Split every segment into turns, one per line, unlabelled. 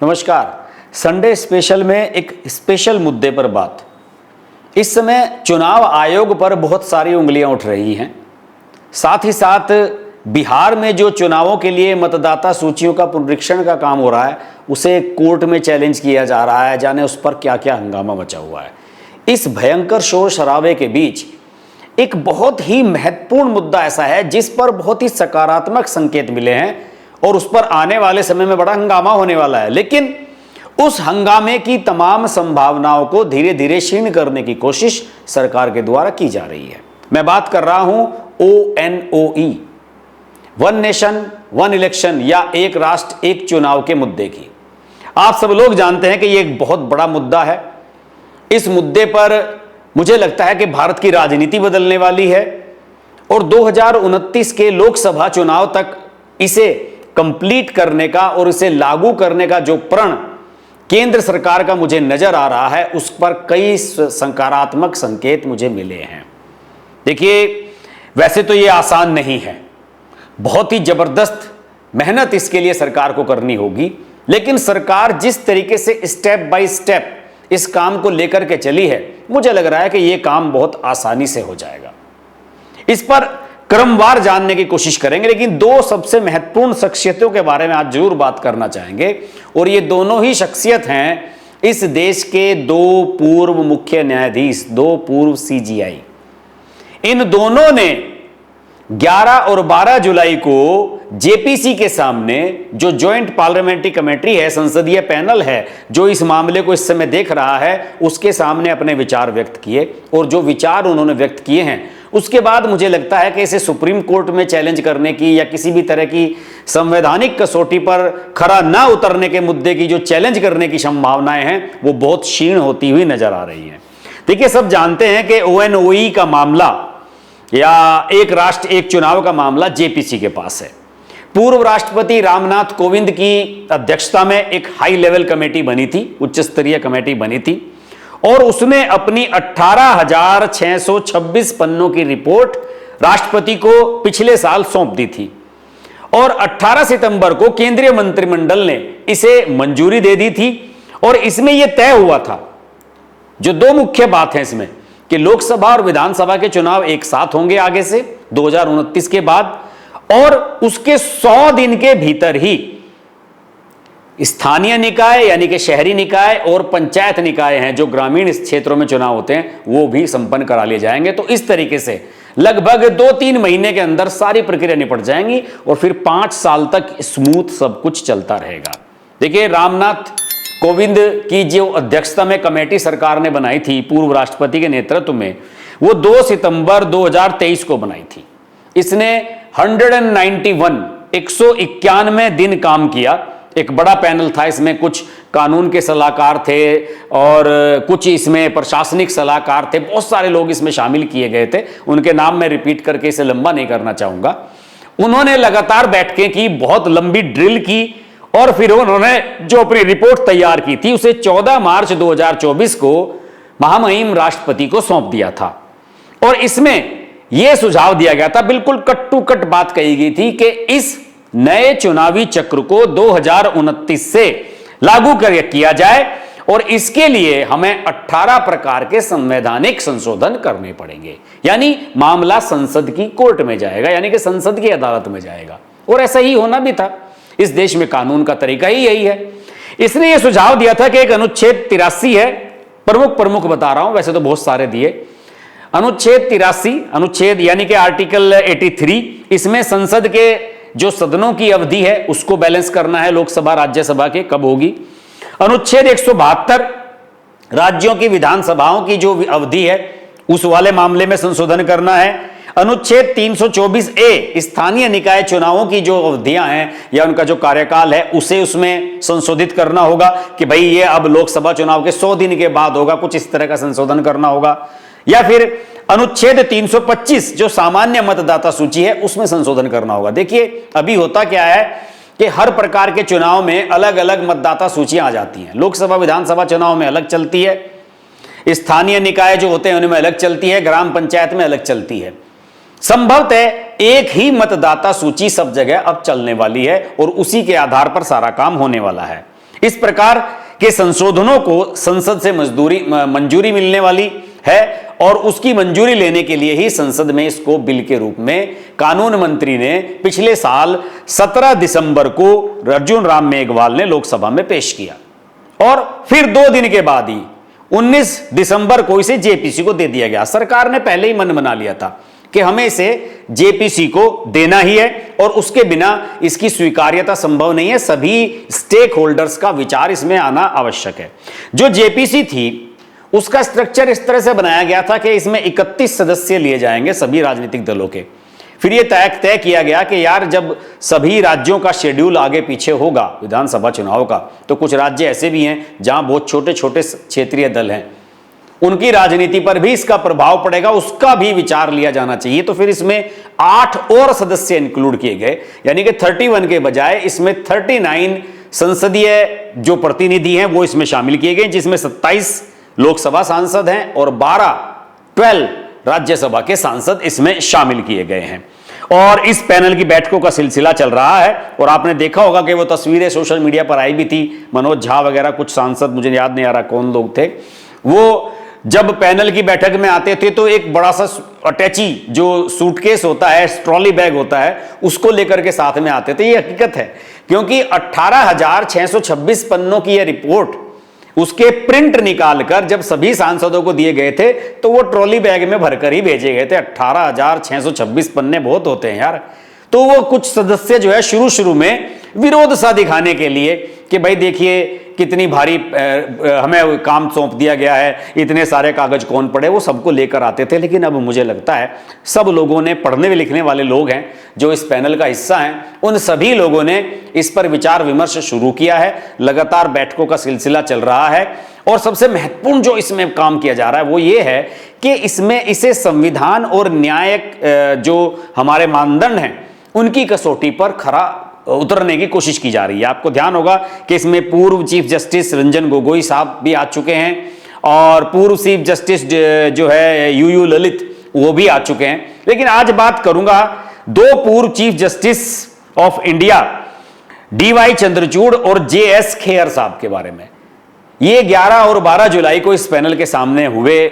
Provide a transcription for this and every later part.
नमस्कार। Sunday special में एक स्पेशल मुद्दे पर बात। इस समय चुनाव आयोग पर बहुत सारी उंगलियां उठ रही हैं। साथ ही साथ बिहार में जो चुनावों के लिए मतदाता सूचियों का पुनरीक्षण का काम हो रहा है उसे कोर्ट में चैलेंज किया जा रहा है। जाने उस पर क्या क्या हंगामा मचा हुआ है। इस भयंकर शोर शराबे के बीच एक बहुत ही महत्वपूर्ण मुद्दा ऐसा है जिस पर बहुत ही सकारात्मक संकेत मिले हैं और उस पर आने वाले समय में बड़ा हंगामा होने वाला है। लेकिन उस हंगामे की तमाम संभावनाओं को धीरे धीरे क्षीण करने की कोशिश सरकार के द्वारा की जा रही है। मैं बात कर रहा हूं ONOE, one nation one election या एक राष्ट्र एक चुनाव के मुद्दे की। आप सब लोग जानते हैं कि यह एक बहुत बड़ा मुद्दा है। इस मुद्दे पर मुझे लगता है कि भारत की राजनीति बदलने वाली है और 2029 के लोकसभा चुनाव तक इसे कंप्लीट करने का और इसे लागू करने का जो प्रण केंद्र सरकार का मुझे नजर आ रहा है उस पर कई सकारात्मक संकेत मुझे मिले हैं। देखिए, वैसे तो ये आसान नहीं है, बहुत ही जबरदस्त मेहनत इसके लिए सरकार को करनी होगी। लेकिन सरकार जिस तरीके से स्टेप बाय स्टेप इस काम को लेकर के चली है, मुझे लग रहा है कि यह काम बहुत आसानी से हो जाएगा। इस पर क्रमवार जानने की कोशिश करेंगे, लेकिन दो सबसे महत्वपूर्ण शख्सियतों के बारे में आज जरूर बात करना चाहेंगे और ये दोनों ही शख्सियत हैं इस देश के दो पूर्व मुख्य न्यायाधीश, दो पूर्व CGI। इन दोनों ने 11 और 12 जुलाई को JPC के सामने, जो ज्वाइंट पार्लियामेंट्री कमेटी है, संसदीय पैनल है जो इस मामले को इस समय देख रहा है, उसके सामने अपने विचार व्यक्त किए। और जो विचार उन्होंने व्यक्त किए हैं उसके बाद मुझे लगता है कि इसे सुप्रीम कोर्ट में चैलेंज करने की या किसी भी तरह की संवैधानिक कसौटी पर खरा ना उतरने के मुद्दे की जो चैलेंज करने की संभावनाएं हैं वो बहुत क्षीण होती हुई नजर आ रही हैं। देखिए, सब जानते हैं कि ONOE का मामला या एक राष्ट्र एक चुनाव का मामला JPC के पास है। पूर्व राष्ट्रपति रामनाथ कोविंद की अध्यक्षता में एक हाई लेवल कमेटी बनी थी, उच्च स्तरीय कमेटी बनी थी और उसने अपनी 18,626 पन्नों की रिपोर्ट राष्ट्रपति को पिछले साल सौंप दी थी और 18 सितंबर को केंद्रीय मंत्रिमंडल ने इसे मंजूरी दे दी थी। और इसमें यह तय हुआ था, जो दो मुख्य बात है इसमें, कि लोकसभा और विधानसभा के चुनाव एक साथ होंगे आगे से 2029 के बाद, और उसके 100 दिन के भीतर ही स्थानीय निकाय यानी कि शहरी निकाय और पंचायत निकाय हैं जो ग्रामीण क्षेत्रों में चुनाव होते हैं वो भी संपन्न करा लिए जाएंगे। तो इस तरीके से लगभग 2-3 महीने के अंदर सारी प्रक्रिया निपट जाएंगी और फिर 5 साल तक स्मूथ सब कुछ चलता रहेगा। देखिए, रामनाथ कोविंद की जो अध्यक्षता में कमेटी सरकार ने बनाई थी पूर्व राष्ट्रपति के नेतृत्व में, वो 2 सितंबर 2023 को बनाई थी। इसने 191 दिन काम किया। एक बड़ा पैनल था, इसमें कुछ कानून के सलाहकार थे और कुछ इसमें प्रशासनिक सलाहकार थे, बहुत सारे लोग इसमें शामिल किए गए थे। उनके नाम मैं रिपीट करके इसे लंबा नहीं करना चाहूंगा। उन्होंने लगातार बैठकें की, बहुत लंबी ड्रिल की और फिर उन्होंने जो अपनी रिपोर्ट तैयार की थी उसे 14 मार्च 2024 को महामहिम राष्ट्रपति को सौंप दिया था। और इसमें यह सुझाव दिया गया था, बिल्कुल कट टू कट बात कही गई थी कि इस नए चुनावी चक्र को 2029 से लागू किया जाए और इसके लिए हमें 18 प्रकार के संवैधानिक संशोधन करने पड़ेंगे। यानी मामला संसद की कोर्ट में जाएगा, यानी कि संसद की अदालत में जाएगा। और ऐसा ही होना भी था, इस देश में कानून का तरीका ही यही है। इसने यह सुझाव दिया था कि एक अनुच्छेद 83 है, प्रमुख बता रहा हूं, वैसे तो बहुत सारे दिए। अनुच्छेद 83, अनुच्छेद यानी कि आर्टिकल 83, इसमें संसद के जो सदनों की अवधि है उसको बैलेंस करना है, लोकसभा राज्यसभा के कब होगी। अनुच्छेद 172, राज्यों की विधानसभाओं की जो अवधि है उस वाले मामले में संशोधन करना है। अनुच्छेद 324A, स्थानीय निकाय चुनावों की जो अवधियां हैं या उनका जो कार्यकाल है उसे उसमें संशोधित करना होगा कि भाई ये अब लोकसभा चुनाव के 100 दिन के बाद होगा, कुछ इस तरह का संशोधन करना होगा। या फिर अनुच्छेद 325 जो सामान्य मतदाता सूची है उसमें संशोधन करना होगा। देखिए, अभी होता क्या है कि हर प्रकार के चुनाव में अलग अलग मतदाता सूचियां आ जाती हैं। लोकसभा विधानसभा चुनाव में अलग चलती है, स्थानीय निकाय जो होते हैं उनमें अलग चलती है, ग्राम पंचायत में अलग चलती है। संभवतः एक ही मतदाता सूची सब जगह अब चलने वाली है और उसी के आधार पर सारा काम होने वाला है। इस प्रकार के संशोधनों को संसद से मंजूरी मिलने वाली है और उसकी मंजूरी लेने के लिए ही संसद में इसको बिल के रूप में कानून मंत्री ने पिछले साल 17 दिसंबर को अर्जुन राम मेघवाल ने लोकसभा में पेश किया और फिर 2 दिन के बाद ही 19 दिसंबर को इसे जेपीसी को दे दिया गया। सरकार ने पहले ही मन बना लिया था कि हमें इसे जेपीसी को देना ही है और उसके बिना इसकी स्वीकार्यता संभव नहीं है। सभी स्टेक होल्डर्स का विचार इसमें आना आवश्यक है। जो जेपीसी थी उसका स्ट्रक्चर इस तरह से बनाया गया था कि इसमें 31 सदस्य लिए जाएंगे सभी राजनीतिक दलों के। फिर यह तय किया गया कि यार जब सभी राज्यों का शेड्यूल आगे पीछे होगा विधानसभा चुनाव का, तो कुछ राज्य ऐसे भी हैं जहां बहुत छोटे छोटे क्षेत्रीय दल हैं, उनकी राजनीति पर भी इसका प्रभाव पड़ेगा, उसका भी विचार लिया जाना चाहिए। तो फिर इसमें 8 और सदस्य इंक्लूड किए गए, यानी कि 31 के बजाय इसमें 39 संसदीय जो प्रतिनिधि हैं वो इसमें शामिल किए गए, जिसमें 27 लोकसभा सांसद हैं और 12 राज्यसभा के सांसद इसमें शामिल किए गए हैं। और इस पैनल की बैठकों का सिलसिला चल रहा है और आपने देखा होगा कि वो तस्वीरें सोशल मीडिया पर आई भी थी, मनोज झा वगैरह कुछ सांसद, मुझे याद नहीं आ रहा कौन लोग थे, वो जब पैनल की बैठक में आते थे तो एक बड़ा सा अटैची जो सूटकेस होता है, ट्रॉली बैग होता है, उसको लेकर के साथ में आते थे। ये हकीकत है क्योंकि 18,626 पन्नों की यह रिपोर्ट उसके प्रिंट निकालकर जब सभी सांसदों को दिए गए थे तो वो ट्रॉली बैग में भरकर ही भेजे गए थे। 18,626 पन्ने बहुत होते हैं यार। तो वो कुछ सदस्य जो है शुरू में विरोध सा दिखाने के लिए कि भाई देखिए कितनी भारी हमें काम सौंप दिया गया है, इतने सारे कागज कौन पढ़े, वो सबको लेकर आते थे। लेकिन अब मुझे लगता है सब लोगों ने, पढ़ने लिखने वाले लोग हैं जो इस पैनल का हिस्सा हैं, उन सभी लोगों ने इस पर विचार विमर्श शुरू किया है। लगातार बैठकों का सिलसिला चल रहा है और सबसे महत्वपूर्ण जो इसमें काम किया जा रहा है वो ये है कि इसमें इसे संविधान और न्यायिक जो हमारे मानदंड हैं उनकी कसौटी पर खरा उतरने की कोशिश की जा रही है। आपको ध्यान होगा कि इसमें पूर्व चीफ जस्टिस रंजन गोगोई साहब भी आ चुके हैं और पूर्व चीफ जस्टिस जो है यूयू ललित वो भी आ चुके हैं। लेकिन आज बात करूंगा 2 पूर्व chief justice of India DY Chandrachud और JS खेयर साहब के बारे में। ये 11 और 12 जुलाई को इस पैनल के सामने हुए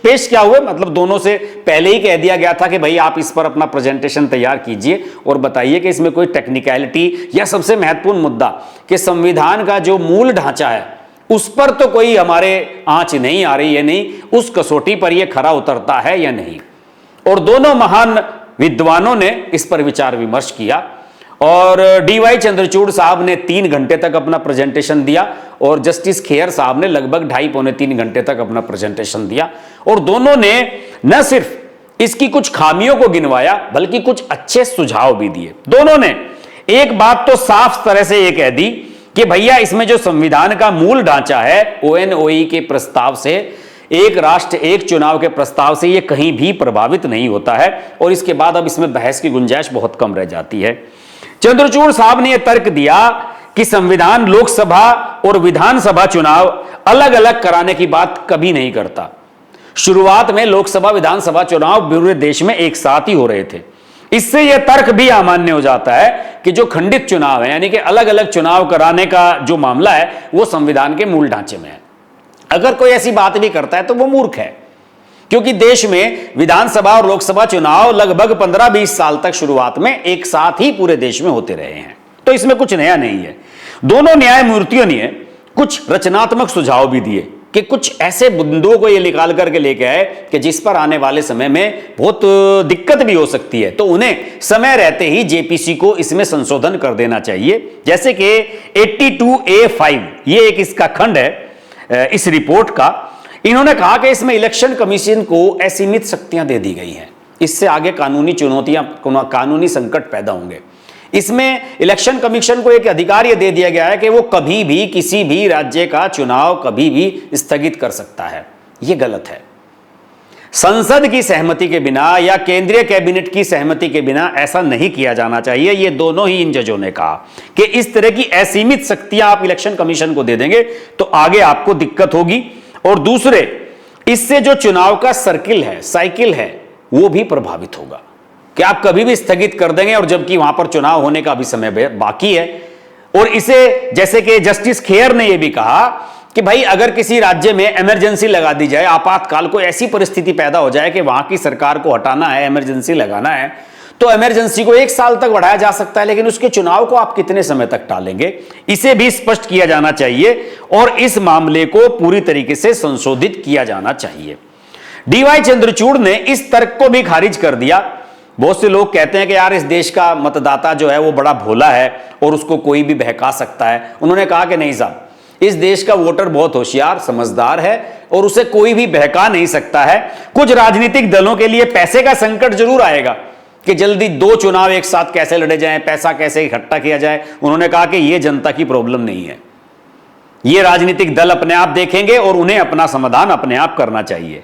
पेश क्या हुए, मतलब दोनों से पहले ही कह दिया गया था कि भाई आप इस पर अपना प्रेजेंटेशन तैयार कीजिए और बताइए कि इसमें कोई टेक्निकलिटी या सबसे महत्वपूर्ण मुद्दा कि संविधान का जो मूल ढांचा है उस पर तो कोई हमारे आंच नहीं आ रही है, नहीं उस कसौटी पर यह खरा उतरता है या नहीं। और दोनों महान विद्वानों ने इस पर विचार विमर्श किया और DY चंद्रचूड़ साहब ने 3 घंटे तक अपना प्रेजेंटेशन दिया और जस्टिस खेयर साहब ने लगभग 2.5-3 घंटे तक अपना प्रेजेंटेशन दिया। और दोनों ने न सिर्फ इसकी कुछ खामियों को गिनवाया बल्कि कुछ अच्छे सुझाव भी दिए। दोनों ने एक बात तो साफ तरह से यह कह दी कि भैया इसमें जो संविधान का मूल ढांचा है ONOE के प्रस्ताव से, एक राष्ट्र एक चुनाव के प्रस्ताव से यह कहीं भी प्रभावित नहीं होता है और इसके बाद अब इसमें बहस की गुंजाइश बहुत कम रह जाती है। चंद्रचूड़ साहब ने यह तर्क दिया कि संविधान लोकसभा और विधानसभा चुनाव अलग अलग कराने की बात कभी नहीं करता। शुरुआत में लोकसभा विधानसभा चुनाव पूरे देश में एक साथ ही हो रहे थे। इससे यह तर्क भी अमान्य हो जाता है कि जो खंडित चुनाव है, यानी कि अलग अलग चुनाव कराने का जो मामला है वो संविधान के मूल ढांचे में है। अगर कोई ऐसी बात भी करता है तो वो मूर्ख है, क्योंकि देश में विधानसभा और लोकसभा चुनाव लगभग 15-20 साल तक शुरुआत में एक साथ ही पूरे देश में होते रहे हैं, तो इसमें कुछ नया नहीं है। दोनों न्यायमूर्तियों ने कुछ रचनात्मक सुझाव भी दिए कि कुछ ऐसे बिंदुओं को ये निकाल करके लेके आए कि जिस पर आने वाले समय में बहुत दिक्कत भी हो सकती है, तो उन्हें समय रहते ही जेपीसी को इसमें संशोधन कर देना चाहिए। जैसे कि 82A5 ये एक इसका खंड है इस रिपोर्ट का। इन्होंने कहा कि इसमें इलेक्शन कमीशन को असीमित शक्तियां दे दी गई हैं, इससे आगे कानूनी चुनौतियां, कानूनी संकट पैदा होंगे। इसमें इलेक्शन कमीशन को एक अधिकार यह दे दिया गया है कि वो कभी भी किसी भी राज्य का चुनाव कभी भी स्थगित कर सकता है। यह गलत है। संसद की सहमति के बिना या केंद्रीय कैबिनेट की सहमति के बिना ऐसा नहीं किया जाना चाहिए। ये दोनों ही इन जजों ने कहा कि इस तरह की असीमित शक्तियां आप इलेक्शन कमीशन को दे देंगे तो आगे आपको दिक्कत होगी। और दूसरे, इससे जो चुनाव का साइकिल है वो भी प्रभावित होगा कि आप कभी भी स्थगित कर देंगे और जबकि वहां पर चुनाव होने का भी समय बाकी है। और इसे, जैसे कि जस्टिस खेयर ने यह भी कहा कि भाई अगर किसी राज्य में इमरजेंसी लगा दी जाए, आपातकाल को ऐसी परिस्थिति पैदा हो जाए कि वहां की सरकार को हटाना है, इमरजेंसी लगाना है, तो इमरजेंसी को 1 साल तक बढ़ाया जा सकता है, लेकिन उसके चुनाव को आप कितने समय तक टालेंगे, इसे भी स्पष्ट किया जाना चाहिए और इस मामले को पूरी तरीके से संशोधित किया जाना चाहिए। डीवाई चंद्रचूड़ ने इस तर्क को भी खारिज कर दिया। बहुत से लोग कहते हैं कि यार इस देश का मतदाता जो है वो बड़ा भोला है और उसको कोई भी बहका सकता है। उन्होंने कहा कि नहीं साहब, इस देश का वोटर बहुत होशियार समझदार है और उसे कोई भी बहका नहीं सकता है। कुछ राजनीतिक दलों के लिए पैसे का संकट जरूर आएगा कि जल्दी 2 चुनाव एक साथ कैसे लड़े जाएं, पैसा कैसे इकट्ठा किया जाए। उन्होंने कहा कि यह जनता की प्रॉब्लम नहीं है, यह राजनीतिक दल अपने आप देखेंगे और उन्हें अपना समाधान अपने आप करना चाहिए।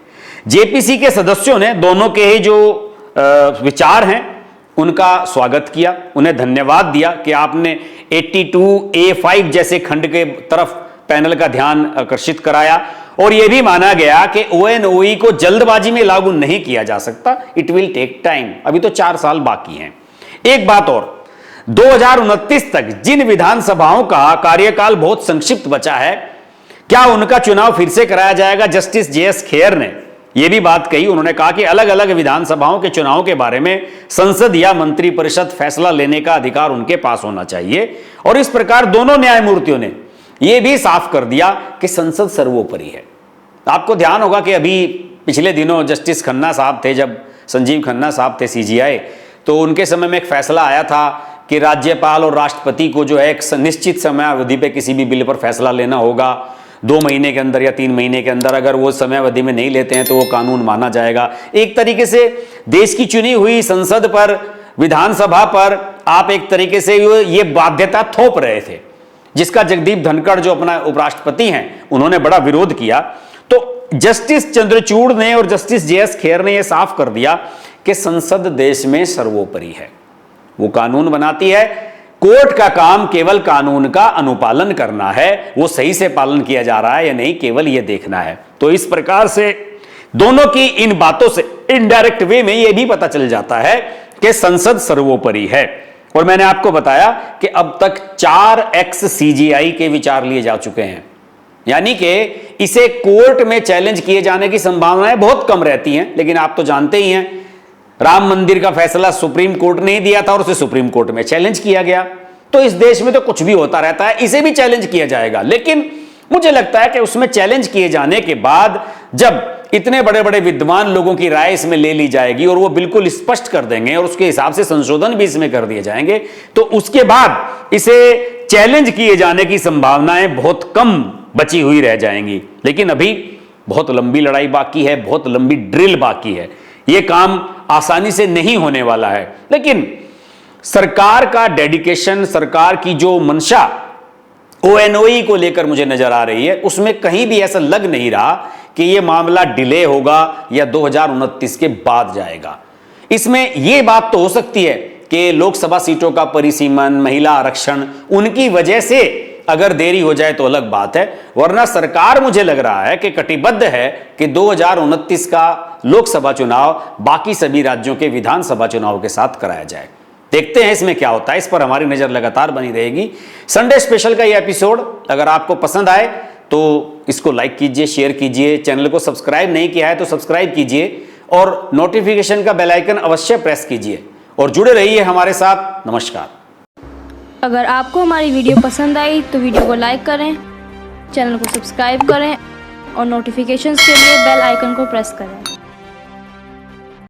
जेपीसी के सदस्यों ने दोनों के ही जो विचार हैं उनका स्वागत किया, उन्हें धन्यवाद दिया कि आपने 82A5 जैसे खंड के तरफ पैनल का ध्यान आकर्षित कराया और यह भी माना गया कि ONOE को जल्दबाजी में लागू नहीं किया जा सकता, इट विल टेक टाइम, अभी तो 4 साल बाकी हैं। एक बात और, 2029 तक जिन विधानसभाओं का कार्यकाल बहुत संक्षिप्त बचा है, क्या उनका चुनाव फिर से कराया जाएगा? जस्टिस JS खेयर ने यह भी बात कही। उन्होंने कहा कि अलग अलग विधानसभाओं के चुनाव के बारे में संसद या मंत्रिपरिषद फैसला लेने का अधिकार उनके पास होना चाहिए और इस प्रकार दोनों न्यायमूर्तियों ने यह भी साफ कर दिया कि संसद सर्वोपरि है। आपको ध्यान होगा कि अभी पिछले दिनों जस्टिस खन्ना साहब थे, जब संजीव खन्ना साहब थे CGI, तो उनके समय में एक फैसला आया था कि राज्यपाल और राष्ट्रपति को जो है एक निश्चित समय अवधि पे किसी भी बिल पर फैसला लेना होगा, 2 महीने के अंदर या 3 महीने के अंदर। अगर वो समय अवधि में नहीं लेते हैं तो वो कानून माना जाएगा। एक तरीके से देश की चुनी हुई संसद पर, विधानसभा पर आप एक तरीके से ये बाध्यता थोप रहे थे, जिसका जगदीप धनखड़ जो अपना उपराष्ट्रपति हैं उन्होंने बड़ा विरोध किया। तो जस्टिस चंद्रचूड़ ने और जस्टिस JS खेयर ने यह साफ कर दिया कि संसद देश में सर्वोपरि है, वो कानून बनाती है, कोर्ट का काम केवल कानून का अनुपालन करना है, वो सही से पालन किया जा रहा है या नहीं, केवल यह देखना है। तो इस प्रकार से दोनों की इन बातों से इनडायरेक्ट वे में यह भी पता चल जाता है कि संसद सर्वोपरि है। और मैंने आपको बताया कि अब तक 4 ex-CGI के विचार लिए जा चुके हैं, यानी कि इसे कोर्ट में चैलेंज किए जाने की संभावनाएं बहुत कम रहती हैं। लेकिन आप तो जानते ही हैं, राम मंदिर का फैसला सुप्रीम कोर्ट ने ही दिया था और उसे सुप्रीम कोर्ट में चैलेंज किया गया। तो इस देश में तो कुछ भी होता रहता है, इसे भी चैलेंज किया जाएगा। लेकिन मुझे लगता है कि उसमें चैलेंज किए जाने के बाद जब इतने बड़े बड़े विद्वान लोगों की राय इसमें ले ली जाएगी और वो बिल्कुल स्पष्ट कर देंगे और उसके हिसाब से संशोधन भी इसमें कर दिए जाएंगे, तो उसके बाद इसे चैलेंज किए जाने की संभावनाएं बहुत कम बची हुई रह जाएंगी। लेकिन अभी बहुत लंबी लड़ाई बाकी है, बहुत लंबी ड्रिल बाकी है, यह काम आसानी से नहीं होने वाला है। लेकिन सरकार का डेडिकेशन, सरकार की जो मंशा ONOE को लेकर मुझे नजर आ रही है, उसमें कहीं भी ऐसा लग नहीं रहा कि यह मामला डिले होगा या 2029 के बाद जाएगा। इसमें यह बात तो हो सकती है कि लोकसभा सीटों का परिसीमन, महिला आरक्षण, उनकी वजह से अगर देरी हो जाए तो अलग बात है, वरना सरकार मुझे लग रहा है कि कटिबद्ध है कि 2029 का लोकसभा चुनाव बाकी सभी राज्यों के विधानसभा चुनाव के साथ कराया जाए। देखते हैं इसमें क्या होता है, इस पर हमारी नजर लगातार बनी रहेगी। संडे स्पेशल का यह एपिसोड अगर आपको पसंद आए तो इसको लाइक कीजिए, शेयर कीजिए, चैनल को सब्सक्राइब नहीं किया है तो सब्सक्राइब कीजिए और नोटिफिकेशन का बेल आइकन अवश्य प्रेस कीजिए और जुड़े रहिए हमारे साथ। नमस्कार।
अगर आपको हमारी वीडियो पसंद आई तो वीडियो को लाइक करें, चैनल को सब्सक्राइब करें और नोटिफिकेशंस के लिए बेल आइकन को प्रेस करें।